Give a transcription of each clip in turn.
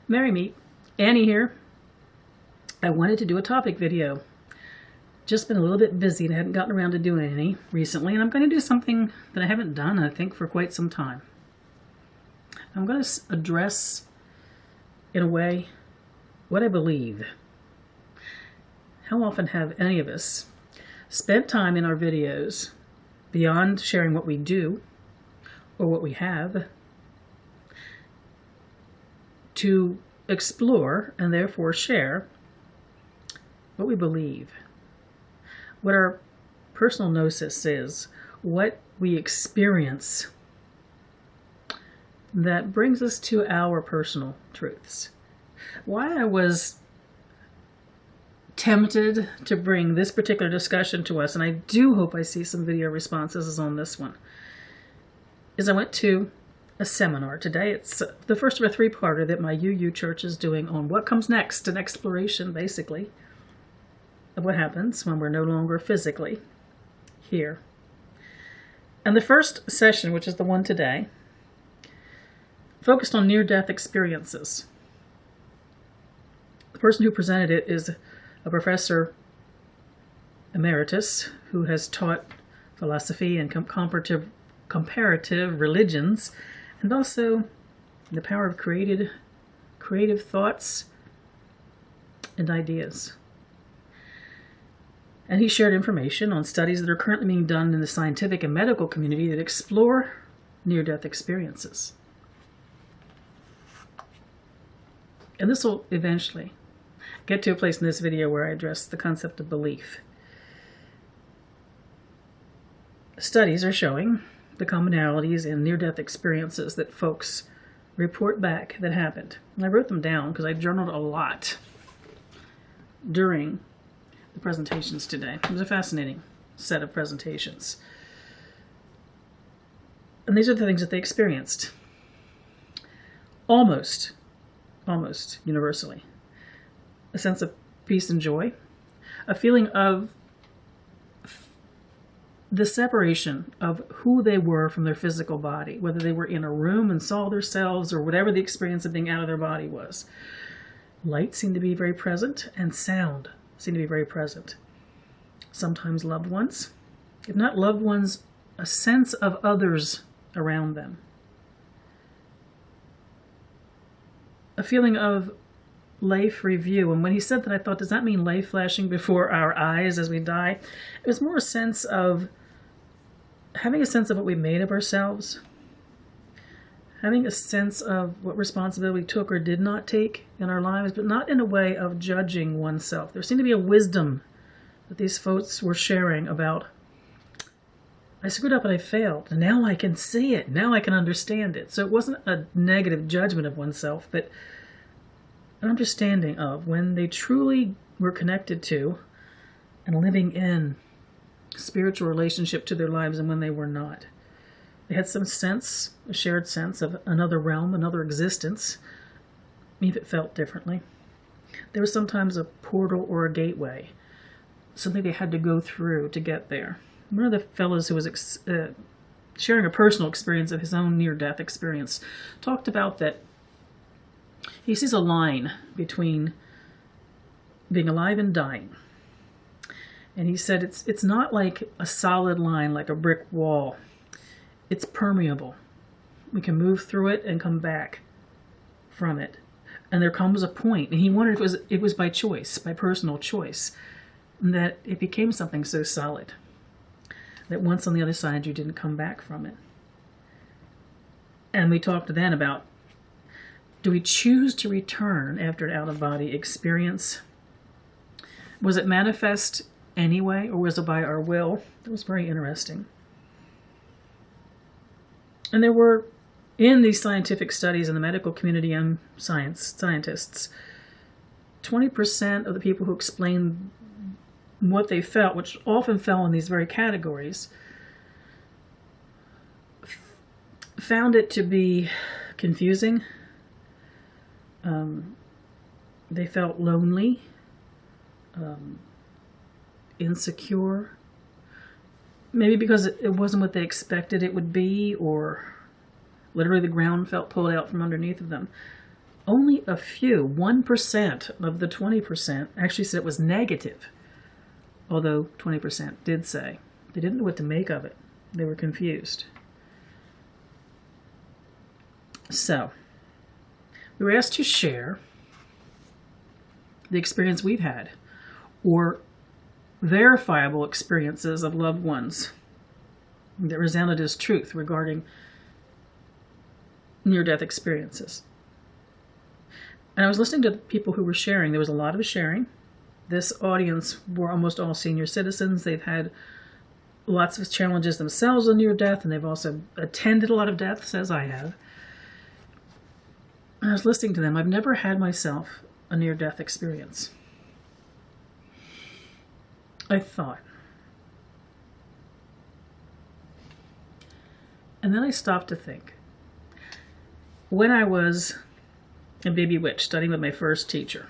Merry Meet, Annie here. I wanted to do a topic video. Just been a little bit busy and I hadn't gotten around to doing any recently, and I'm going to do something that I haven't done, I think, for quite some time. I'm going to address, in a way, what I believe. How often have any of us spent time in our videos beyond sharing what we do or what we have to explore and therefore share what we believe, what our personal gnosis is, what we experience that brings us to our personal truths. Why I was tempted to bring this particular discussion to us, and I do hope I see some video responses on this one, is I went to a seminar today. It's the first of a three-parter that my UU church is doing on what comes next, an exploration basically of what happens when we're no longer physically here. And the first session, which is the one today, focused on near-death experiences. The person who presented it is a professor emeritus who has taught philosophy and comparative religions, and also the power of creative thoughts and ideas. And he shared information on studies that are currently being done in the scientific and medical community that explore near-death experiences. And this will eventually get to a place in this video where I address the concept of belief. Studies are showing the commonalities in near-death experiences that folks report back that happened. And I wrote them down because I journaled a lot during the presentations today. It was a fascinating set of presentations. And these are the things that they experienced. Almost universally. A sense of peace and joy. A feeling of the separation of who they were from their physical body, whether they were in a room and saw themselves or whatever the experience of being out of their body was. Light seemed to be very present, and sound seemed to be very present. Sometimes loved ones, if not loved ones, a sense of others around them. A feeling of life review. And when he said that, I thought, does that mean life flashing before our eyes as we die? It was more a sense of having a sense of what we made of ourselves, having a sense of what responsibility we took or did not take in our lives, but not in a way of judging oneself. There seemed to be a wisdom that these folks were sharing about, I screwed up and I failed, and now I can see it, now I can understand it. So it wasn't a negative judgment of oneself, but an understanding of when they truly were connected to and living in spiritual relationship to their lives and when they were not. They had some sense, a shared sense of another realm, another existence, even if it felt differently. There was sometimes a portal or a gateway, something they had to go through to get there. One of the fellows who was sharing a personal experience of his own near-death experience talked about that he sees a line between being alive and dying. And he said it's not like a solid line, like a brick wall. It's permeable. We can move through it and come back from it. And there comes a point, and he wondered if it was by choice, by personal choice, that it became something so solid that once on the other side you didn't come back from it. And we talked then about, do we choose to return after an out-of-body experience? Was it manifest anyway, or was it by our will? It was very interesting. And there were, in these scientific studies in the medical community and scientists, 20% of the people who explained what they felt, which often fell in these very categories, found it to be confusing. They felt lonely, insecure, maybe because it wasn't what they expected it would be, or literally the ground felt pulled out from underneath of them. only a few, 1% of the 20%, actually said it was negative. Although 20% did say they didn't know what to make of it. They were confused. So, we were asked to share the experience we've had, or verifiable experiences of loved ones that resounded as truth regarding near-death experiences. And I was listening to the people who were sharing. There was a lot of sharing. This audience were almost all senior citizens. They've had lots of challenges themselves on near-death, and they've also attended a lot of deaths, as I have. And I was listening to them. I've never had myself a near-death experience. I thought. And then I stopped to think. When I was a baby witch studying with my first teacher,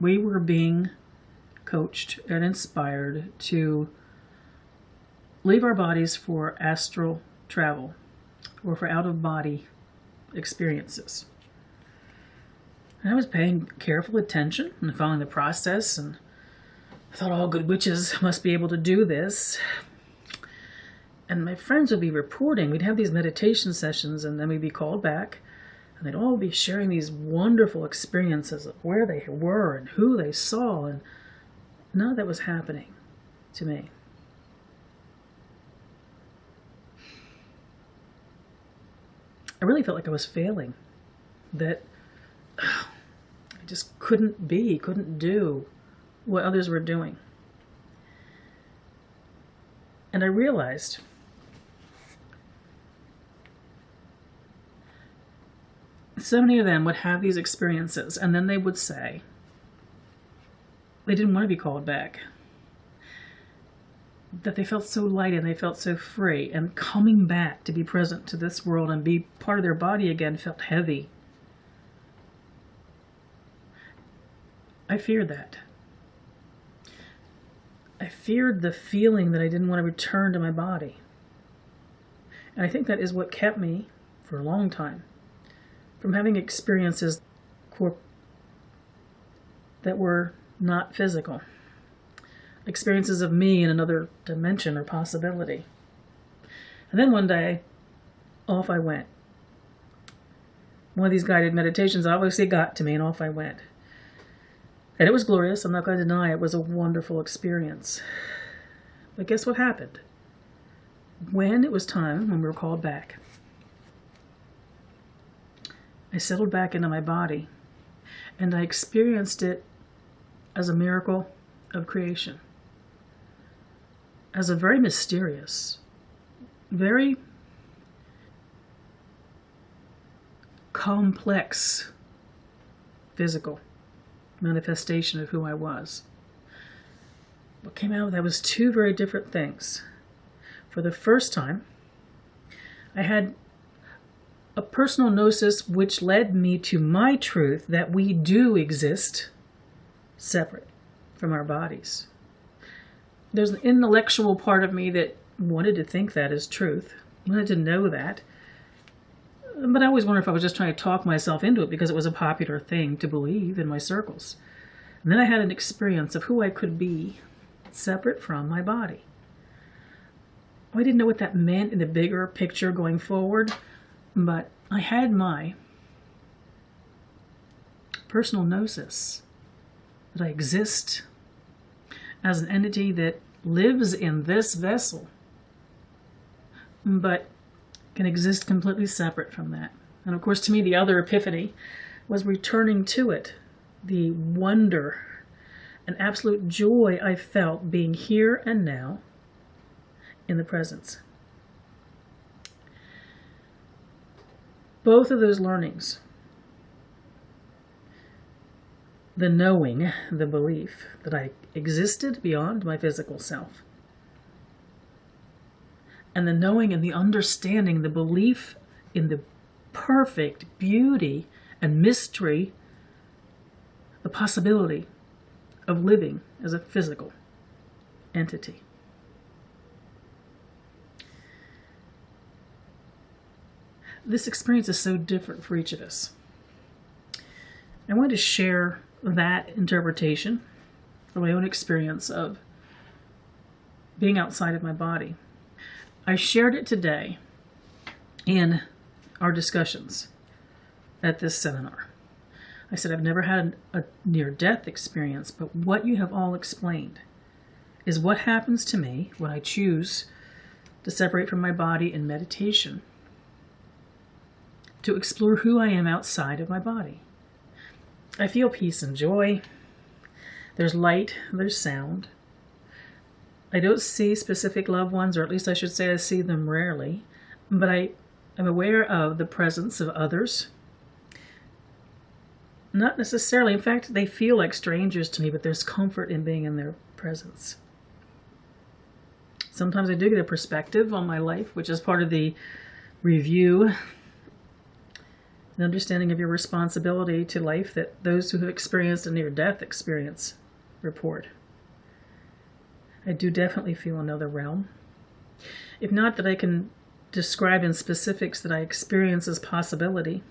we were being coached and inspired to leave our bodies for astral travel or for out-of-body experiences. And I was paying careful attention and following the process, and I thought all good witches must be able to do this. And my friends would be reporting. We'd have these meditation sessions, and then we'd be called back, and they'd all be sharing these wonderful experiences of where they were and who they saw, and none of that was happening to me. I really felt like I was failing, that I just couldn't do what others were doing. And I realized so many of them would have these experiences, and then they would say they didn't want to be called back, that they felt so light and they felt so free, and coming back to be present to this world and be part of their body again felt heavy. I feared that. I feared the feeling that I didn't want to return to my body. And I think that is what kept me, for a long time, from having experiences that were not physical. Experiences of me in another dimension or possibility. And then one day, off I went. One of these guided meditations obviously got to me, and off I went. And it was glorious. I'm not going to deny it was a wonderful experience. But guess what happened? When it was time, when we were called back, I settled back into my body, and I experienced it as a miracle of creation, as a very mysterious, very complex physical manifestation of who I was. What came out of that was two very different things. For the first time, I had a personal gnosis which led me to my truth that we do exist separate from our bodies. There's an intellectual part of me that wanted to think that as truth, wanted to know that. But I always wondered if I was just trying to talk myself into it because it was a popular thing to believe in my circles. And then I had an experience of who I could be separate from my body. I didn't know what that meant in the bigger picture going forward, but I had my personal gnosis that I exist as an entity that lives in this vessel, but can exist completely separate from that. And of course, to me, the other epiphany was returning to it, the wonder and absolute joy I felt being here and now in the presence. Both of those learnings, the knowing, the belief that I existed beyond my physical self, and the knowing and the understanding, the belief in the perfect beauty and mystery, the possibility of living as a physical entity. this experience is so different for each of us. I wanted to share that interpretation from my own experience of being outside of my body. I shared it today in our discussions at this seminar. I said, I've never had a near-death experience, but what you have all explained is what happens to me when I choose to separate from my body in meditation, to explore who I am outside of my body. I feel peace and joy. There's light, there's sound. I don't see specific loved ones, or at least I should say I see them rarely, but I am aware of the presence of others. Not necessarily, in fact, they feel like strangers to me, but there's comfort in being in their presence. Sometimes I do get a perspective on my life, which is part of the review, the understanding of your responsibility to life that those who have experienced a near-death experience report. I do definitely feel another realm. If not that I can describe in specifics that I experience as possibility,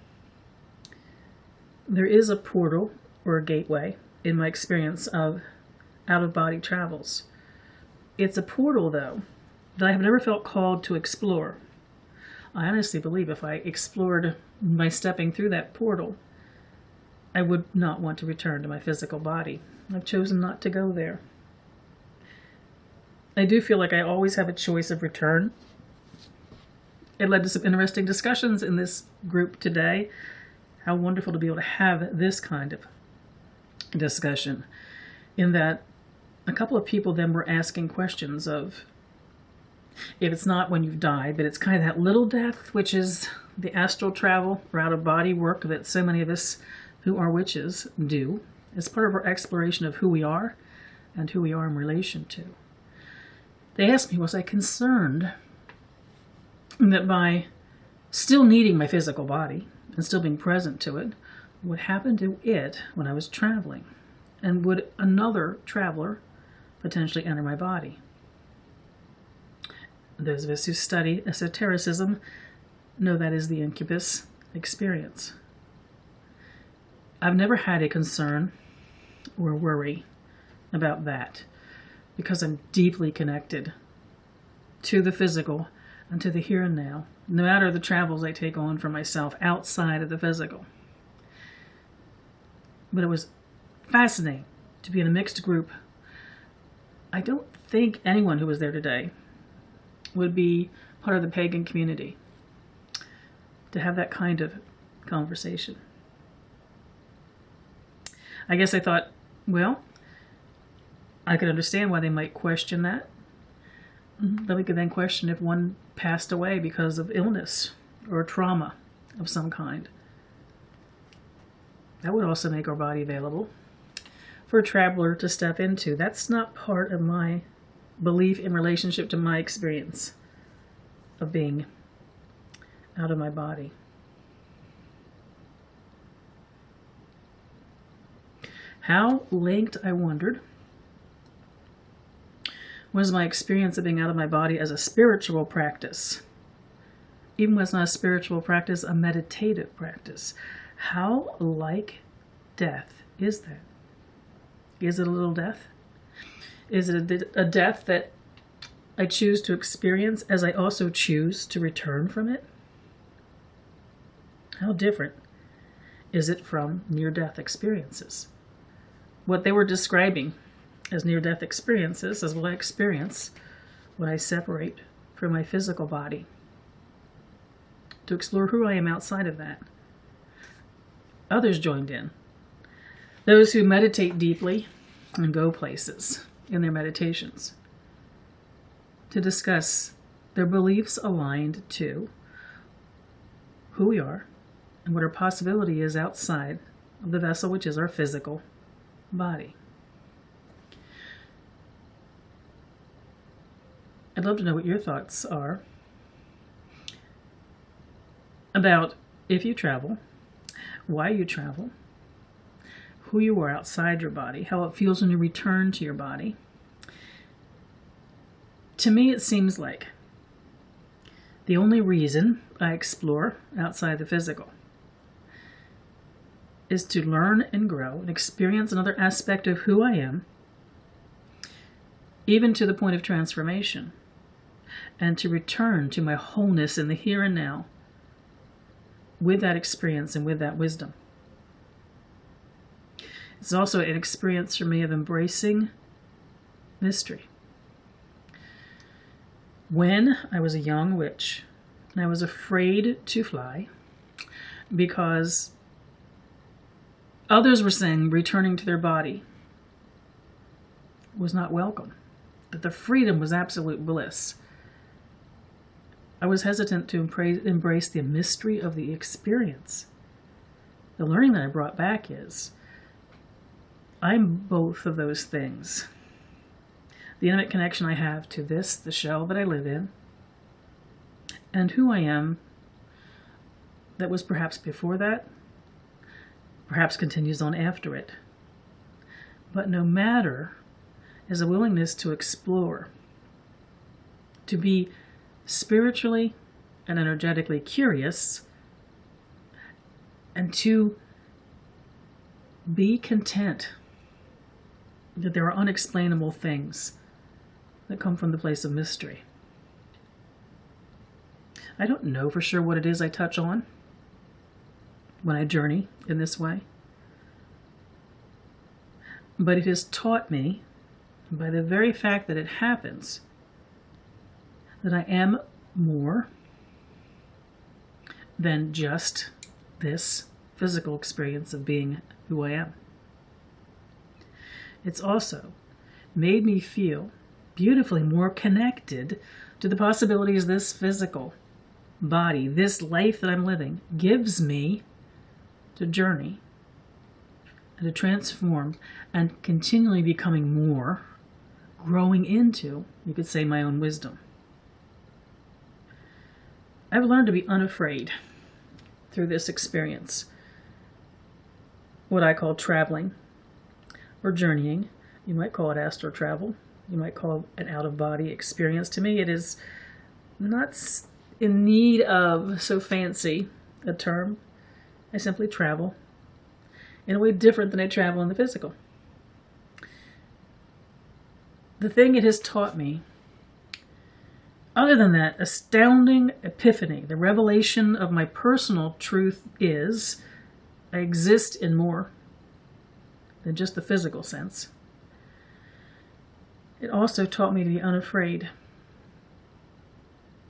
there is a portal or a gateway in my experience of out-of-body travels. It's a portal, though, that I have never felt called to explore. I honestly believe if I explored by stepping through that portal, I would not want to return to my physical body. I've chosen not to go there. I do feel like I always have a choice of return. It led to some interesting discussions in this group today. How wonderful to be able to have this kind of discussion, in that a couple of people then were asking questions of, if it's not when you've died, but it's kind of that little death, which is the astral travel or out-of-body work that so many of us who are witches do as part of our exploration of who we are and who we are in relation to. They asked me, was I concerned that by still needing my physical body and still being present to it, what happened to it when I was traveling? And would another traveler potentially enter my body? Those of us who study esotericism know that is the incubus experience. I've never had a concern or worry about that because I'm deeply connected to the physical and to the here and now, no matter the travels I take on for myself outside of the physical. But it was fascinating to be in a mixed group. I don't think anyone who was there today would be part of the pagan community to have that kind of conversation. I guess I thought, well, I could understand why they might question that. But we could then question if one passed away because of illness or trauma of some kind. That would also make our body available for a traveler to step into. That's not part of my belief in relationship to my experience of being out of my body. How linked, I wondered, was my experience of being out of my body as a spiritual practice? Even when it's not a spiritual practice, a meditative practice. How like death is that? Is it a little death? Is it a death that I choose to experience as I also choose to return from it? How different is it from near-death experiences? What they were describing as near-death experiences is what I experience when I separate from my physical body to explore who I am outside of that. Others joined in. Those who meditate deeply and go places in their meditations to discuss their beliefs aligned to who we are and what our possibility is outside of the vessel, which is our physical body. I'd love to know what your thoughts are about if you travel, why you travel, who you are outside your body, how it feels when you return to your body. To me, it seems like The only reason I explore outside the physical is to learn and grow and experience another aspect of who I am, even to the point of transformation, and to return to my wholeness in the here and now with that experience and with that wisdom. It's also an experience for me of embracing mystery. When I was a young witch, I was afraid to fly because others were saying returning to their body was not welcome, that the freedom was absolute bliss. I was hesitant to embrace the mystery of the experience. The learning that I brought back is I'm both of those things. The intimate connection I have to this, the shell that I live in, and who I am that was perhaps before that, perhaps continues on after it. But no matter is a willingness to explore, to be spiritually and energetically curious, and to be content that there are unexplainable things that come from the place of mystery. I don't know for sure what it is I touch on when I journey in this way, but it has taught me, by the very fact that it happens, that I am more than just this physical experience of being who I am. It's also made me feel beautifully more connected to the possibilities this physical body, this life that I'm living, gives me to journey and to transform and continually becoming more, growing into, you could say, my own wisdom. I've learned to be unafraid through this experience, what I call traveling or journeying. You might call it astral travel. You might call it an out-of-body experience. To me, it is not in need of so fancy a term. I simply travel in a way different than I travel in the physical. The thing it has taught me, other than that astounding epiphany, the revelation of my personal truth, is I exist in more than just the physical sense. It also taught me to be unafraid.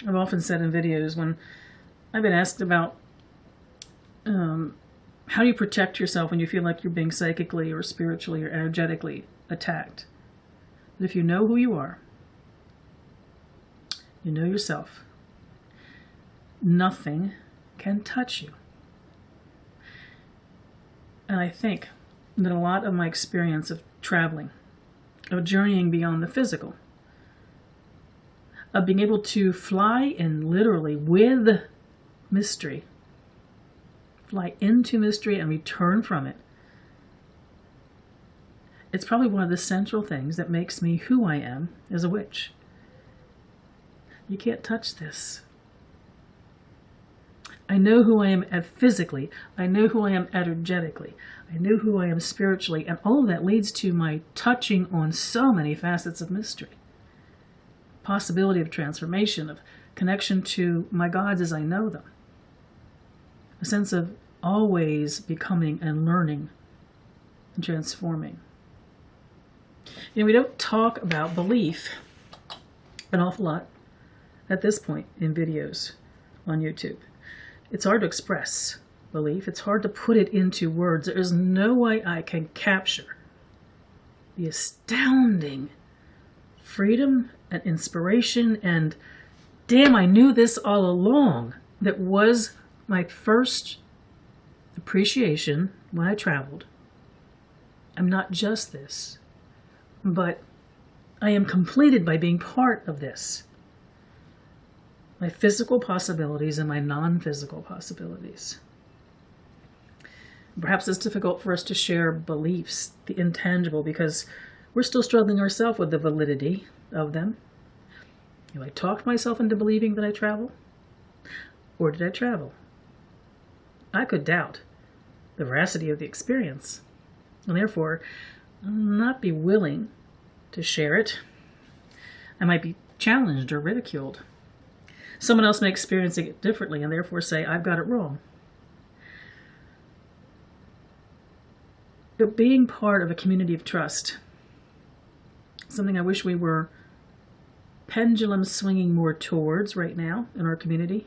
I've often said in videos when I've been asked about how do you protect yourself when you feel like you're being psychically or spiritually or energetically attacked. But if you know who you are, you know yourself, nothing can touch you. And I think that a lot of my experience of traveling, of journeying beyond the physical, of being able to fly in literally with mystery, fly into mystery and return from it, it's probably one of the central things that makes me who I am as a witch. You can't touch this. I know who I am physically. I know who I am energetically. I know who I am spiritually. And all of that leads to my touching on so many facets of mystery. Possibility of transformation, of connection to my gods as I know them. A sense of always becoming and learning and transforming. You know, we don't talk about belief an awful lot at this point in videos on YouTube. It's hard to express belief. It's hard to put it into words. There is no way I can capture the astounding freedom and inspiration and damn, I knew this all along, that was my first appreciation when I traveled. I'm not just this, but I am completed by being part of this. My physical possibilities and my non-physical possibilities. Perhaps it's difficult for us to share beliefs, the intangible, because we're still struggling ourselves with the validity of them. Do I talk myself into believing that I travel? or did I travel? I could doubt the veracity of the experience, and therefore not be willing to share it. I might be challenged or ridiculed. Someone else may experience it differently and therefore say, I've got it wrong. But being part of a community of trust, something I wish we were pendulum swinging more towards right now in our community,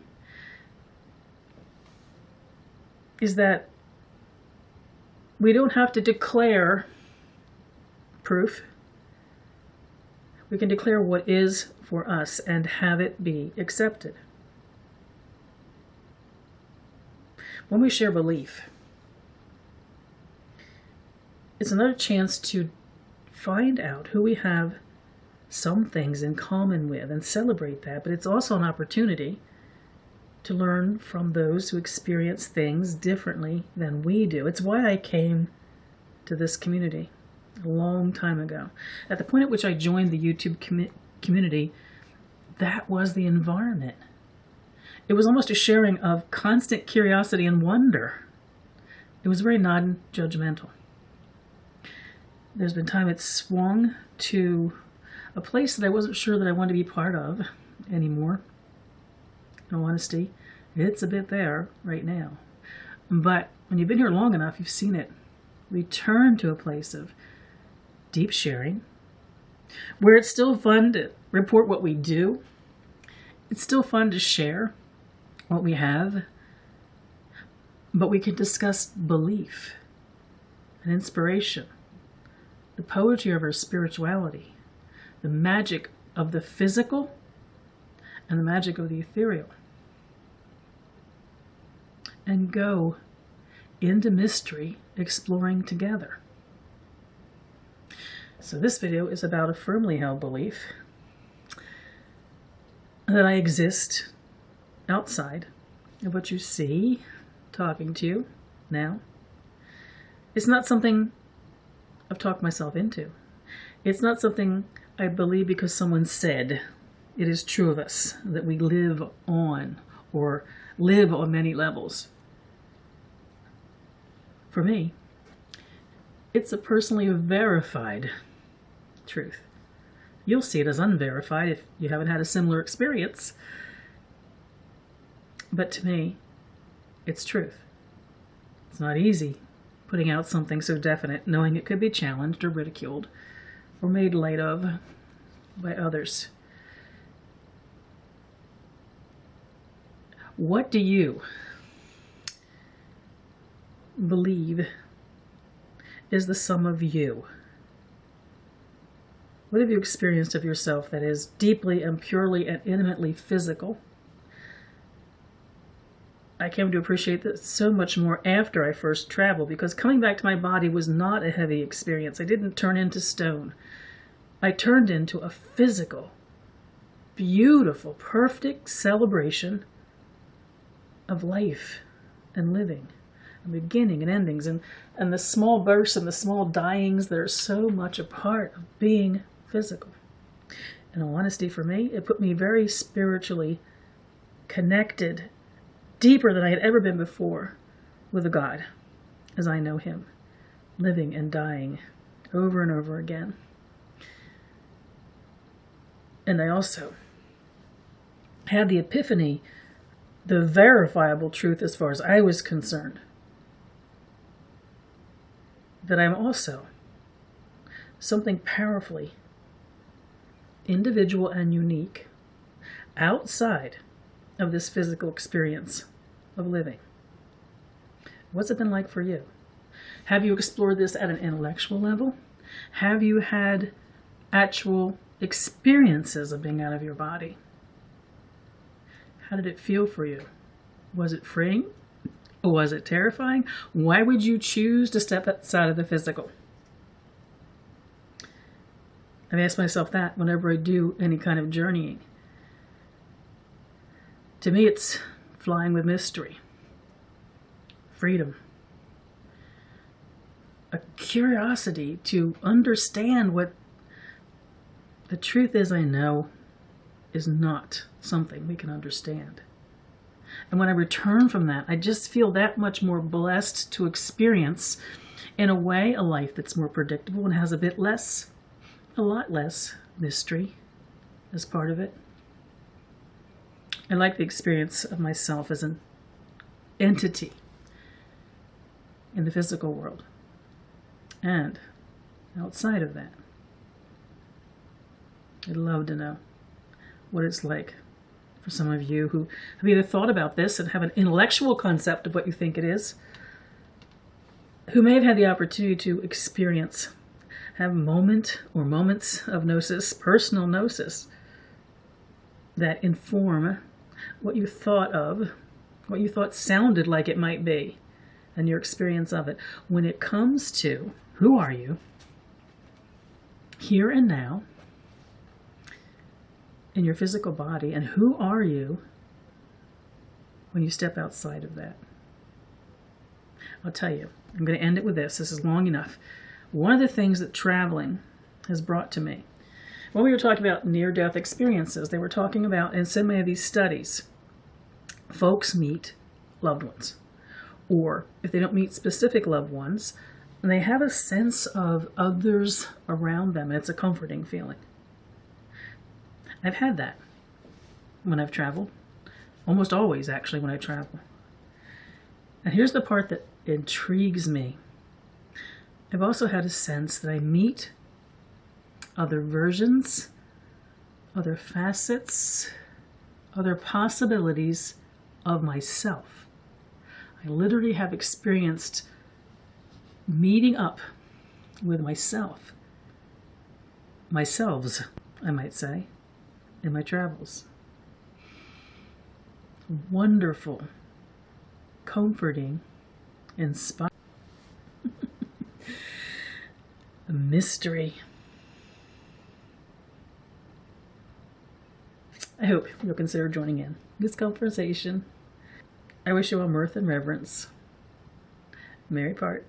is that we don't have to declare proof. We can declare what is for us and have it be accepted. When we share belief, it's another chance to find out who we have some things in common with and celebrate that, but it's also an opportunity to learn from those who experience things differently than we do. It's why I came to this community a long time ago. At the point at which I joined the YouTube community, that was the environment. It was almost a sharing of constant curiosity and wonder. It was very non-judgmental. There's been time it's swung to a place that I wasn't sure that I wanted to be part of anymore. In all honesty, it's a bit there right now. But when you've been here long enough, you've seen it return to a place of deep sharing, where it's still fun to report what we do. It's still fun to share what we have, but we can discuss belief and inspiration, the poetry of our spirituality, the magic of the physical, and the magic of the ethereal, and go into mystery exploring together. So this video is about a firmly held belief that I exist outside of what you see talking to you now. It's not something I've talked myself into. It's not something I believe because someone said it is true of us, that we live on or live on many levels. For me, it's a personally verified truth. You'll see it as unverified if you haven't had a similar experience. But to me, it's truth. It's not easy putting out something so definite, knowing it could be challenged or ridiculed or made light of by others. What do you believe is the sum of you? What have you experienced of yourself that is deeply and purely and intimately physical? I came to appreciate this so much more after I first traveled, because coming back to my body was not a heavy experience. I didn't turn into stone. I turned into a physical, beautiful, perfect celebration of life and living, and beginning and endings, and the small births and the small dyings that are so much a part of being physical. In all honesty, for me, it put me very spiritually connected, deeper than I had ever been before, with a God as I know him, living and dying over and over again. And I also had the epiphany, the verifiable truth as far as I was concerned, that I'm also something powerfully individual and unique outside of this physical experience of living. What's it been like for you? Have you explored this at an intellectual level? Have you had actual experiences of being out of your body? How did it feel for you? Was it freeing? Or was it terrifying? Why would you choose to step outside of the physical? I've asked myself that whenever I do any kind of journeying. To me, it's flying with mystery, freedom, a curiosity to understand what the truth is I know is not something we can understand. And when I return from that, I just feel that much more blessed to experience, in a way, a life that's more predictable and has a lot less mystery as part of it. I like the experience of myself as an entity in the physical world and outside of that. I'd love to know what it's like for some of you who have either thought about this and have an intellectual concept of what you think it is, who may have had the opportunity to experience, have moment or moments of gnosis, personal gnosis, that inform what you thought of, what you thought sounded like it might be, and your experience of it. When it comes to who are you, here and now, in your physical body, and who are you when you step outside of that? I'll tell you, I'm going to end it with this. This is long enough. One of the things that traveling has brought to me, when we were talking about near-death experiences, they were talking about, in so many of these studies, folks meet loved ones. Or if they don't meet specific loved ones, they have a sense of others around them, and it's a comforting feeling. I've had that when I've traveled. Almost always, actually, when I travel. And here's the part that intrigues me. I've also had a sense that I meet other versions, other facets, other possibilities of myself. I literally have experienced meeting up with myselves, I might say, in my travels. Wonderful, comforting, inspiring. A mystery. I hope you'll consider joining in this conversation. I wish you all mirth and reverence. Merry part.